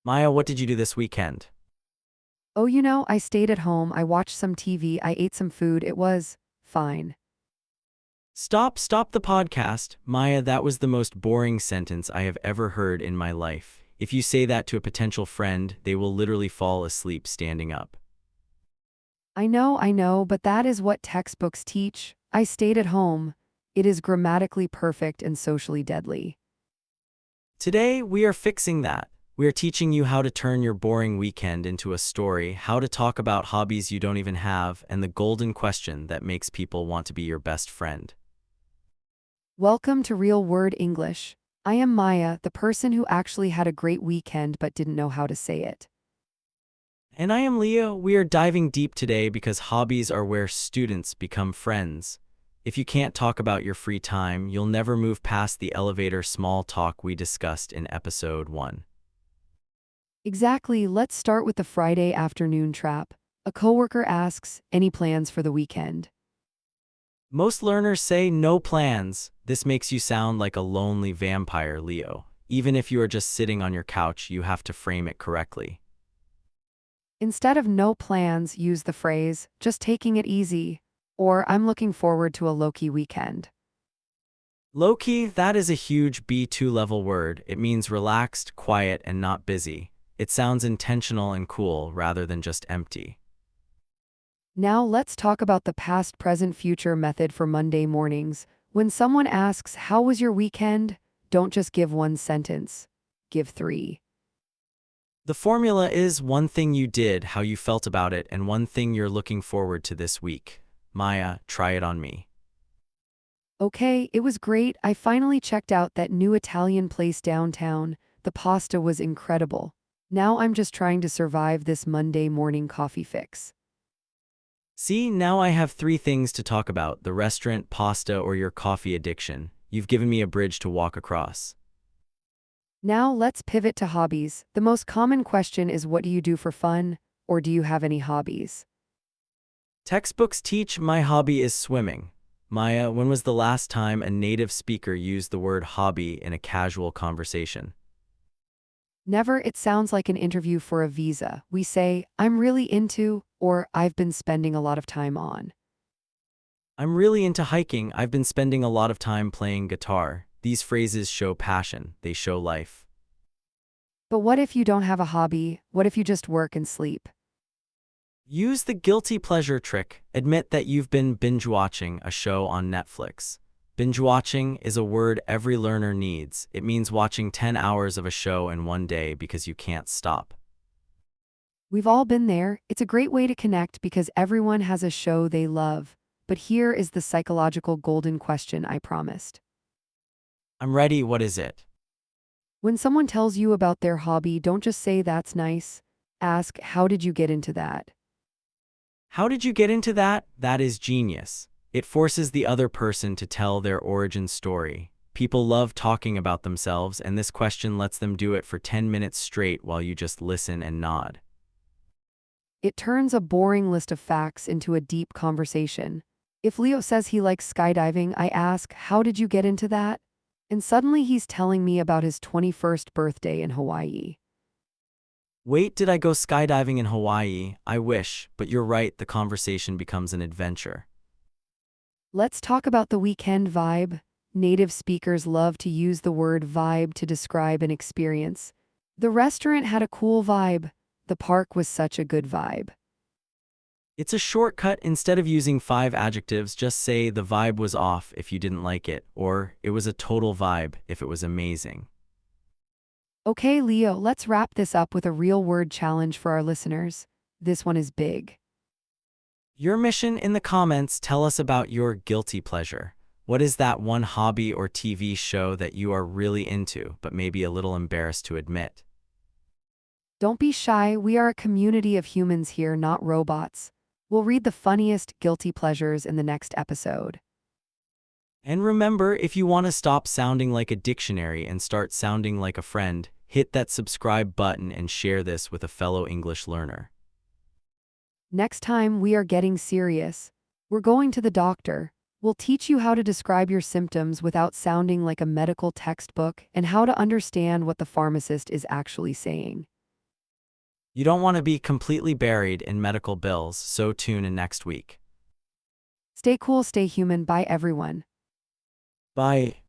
Maya, what did you do this weekend? Oh, I stayed at home, I watched some TV, I ate some food, it was fine. Stop the podcast. Maya, that was the most boring sentence I have ever heard in my life. If you say that to a potential friend, they will literally fall asleep standing up. I know, but that is what textbooks teach. I stayed at home. It is grammatically perfect and socially deadly. Today, we are fixing that. We are teaching you how to turn your boring weekend into a story, how to talk about hobbies you don't even have, and the golden question that makes people want to be your best friend. Welcome to Real Word English. I am Maya, the person who actually had a great weekend but didn't know how to say it. And I am Leo. We are diving deep today because hobbies are where students become friends. If you can't talk about your free time, you'll never move past the elevator small talk we discussed in episode 1. Exactly, let's start with the Friday afternoon trap. A coworker asks, any plans for the weekend? Most learners say no plans. This makes you sound like a lonely vampire, Leo. Even if you are just sitting on your couch, you have to frame it correctly. Instead of no plans, use the phrase, just taking it easy, or I'm looking forward to a low-key weekend. Low-key, that is a huge B2 level word. It means relaxed, quiet, and not busy. It sounds intentional and cool rather than just empty. Now let's talk about the past, present, future method for Monday mornings. When someone asks, how was your weekend? Don't just give one sentence. Give three. The formula is one thing you did, how you felt about it, and one thing you're looking forward to this week. Maya, try it on me. Okay, it was great. I finally checked out that new Italian place downtown. The pasta was incredible. Now I'm just trying to survive this Monday morning coffee fix. See, now I have 3 things to talk about: the restaurant, pasta, or your coffee addiction. You've given me a bridge to walk across. Now let's pivot to hobbies. The most common question is, what do you do for fun? Or do you have any hobbies? Textbooks teach my hobby is swimming. Maya, when was the last time a native speaker used the word hobby in a casual conversation? Never. It sounds like an interview for a visa. We say, I'm really into, or I've been spending a lot of time on. I'm really into hiking. I've been spending a lot of time playing guitar. These phrases show passion. They show life. But what if you don't have a hobby? What if you just work and sleep? Use the guilty pleasure trick. Admit that you've been binge-watching a show on Netflix. Binge-watching is a word every learner needs. It means watching 10 hours of a show in one day because you can't stop. We've all been there. It's a great way to connect because everyone has a show they love. But here is the psychological golden question I promised. I'm ready. What is it? When someone tells you about their hobby, don't just say that's nice. Ask, how did you get into that? How did you get into that? That is genius. It forces the other person to tell their origin story. People love talking about themselves, and this question lets them do it for 10 minutes straight while you just listen and nod. It turns a boring list of facts into a deep conversation. If Leo says he likes skydiving, I ask, how did you get into that? And suddenly he's telling me about his 21st birthday in Hawaii. Wait, did I go skydiving in Hawaii? I wish, but you're right, the conversation becomes an adventure. Let's talk about the weekend vibe. Native speakers love to use the word vibe to describe an experience. The restaurant had a cool vibe. The park was such a good vibe. It's a shortcut. Instead of using 5 adjectives, just say the vibe was off if you didn't like it, or it was a total vibe if it was amazing. Okay, Leo, let's wrap this up with a real word challenge for our listeners. This one is big. Your mission in the comments, tell us about your guilty pleasure. What is that one hobby or TV show that you are really into, but maybe a little embarrassed to admit? Don't be shy, we are a community of humans here, not robots. We'll read the funniest guilty pleasures in the next episode. And remember, if you want to stop sounding like a dictionary and start sounding like a friend, hit that subscribe button and share this with a fellow English learner. Next time, we are getting serious. We're going to the doctor. We'll teach you how to describe your symptoms without sounding like a medical textbook and how to understand what the pharmacist is actually saying. You don't want to be completely buried in medical bills, so tune in next week. Stay cool, stay human. Bye, everyone. Bye.